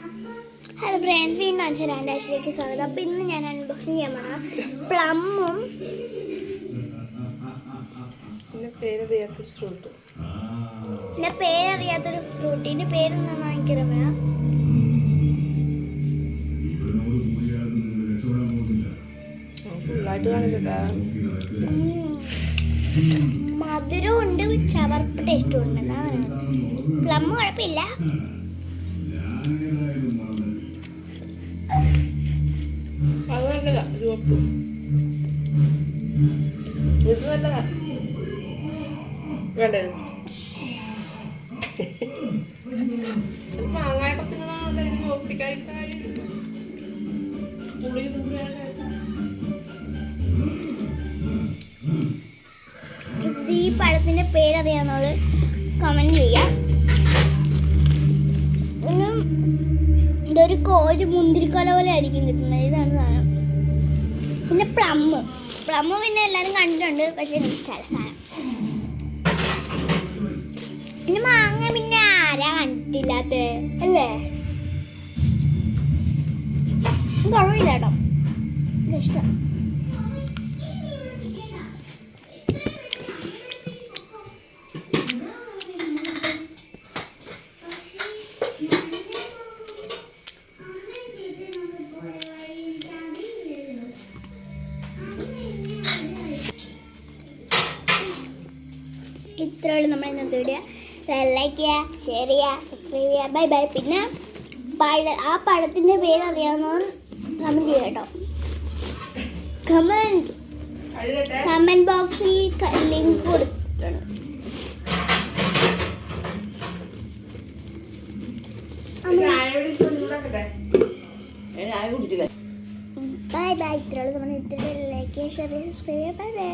Hello friends, വീണ്ടും അച്ഛനാൻ്റെ ആശയിലേക്ക് സ്വാഗതം. അപ്പോൾ ഇന്ന് ഞാൻ അൺബോക്സിങ് ചെയ്യാൻ പോണ പ്ലമ്മും പിന്നെ പേരറിയാത്തൊരു ഫ്രൂട്ടിൻ്റെ പേരൊന്നും വാങ്ങിക്കണമേ. മധുരം ഉണ്ട്, ചവർപ്പ് ടേസ്റ്റും ഉണ്ട്. പ്ലം കുഴപ്പമില്ല. അത് നല്ലതാ, ചുവപ്പ് ഇത് നല്ലതാ. വേണ്ടത് മാങ്ങായൊക്കെ തിന്നണോണ്ട് എനിക്ക് ചുവപ്പിക്കാത്ത കാര്യമില്ല. പുളി ഈ പഴത്തിൻ്റെ പേരറിയാവുന്നത് കമൻറ്റ് ചെയ്യാം. ഇതൊരു മുന്തിരിക്കൊല പോലെ ആയിരിക്കും കിട്ടുന്നത്. ഇതാണ് സാധനം. പിന്നെ പ്ലമ്മ് പിന്നെ എല്ലാവരും കണ്ടിട്ടുണ്ട്, പക്ഷെ എനിക്ക് ഇഷ്ടമല്ല സാധനം. പിന്നെ മാങ്ങ പിന്നെ ആരാ കണ്ടിട്ടില്ലാത്ത അല്ലേ? കുഴപ്പമില്ല കേട്ടോ, ഇഷ്ടം. ഇത്രയുള്ളൂ നമ്മൾ ഇന്നത്തെ വീഡിയോ. ലൈക്ക് ചെയ്യുക, ഷെയർ ചെയ്യുക, സബ്സ്ക്രൈബ് ചെയ്യുക. Bye by. പിന്നെ ആ പഴത്തിൻ്റെ പേരറിയാവുന്നവർ കമൻറ്റ് ചെയ്യുക കേട്ടോ. കമൻറ്റ് ബോക്സിൽ ലിങ്ക് കൊടുത്തിട്ടുണ്ട്. Bye bye. ഇത്രയുള്ളൂ നമ്മൾ ഇന്നത്തെ ലൈക്ക് ചെയ്യുക, ഷെയർ ചെയ്യുക, സബ്സ്ക്രൈബ് ചെയ്യുക. Bye by.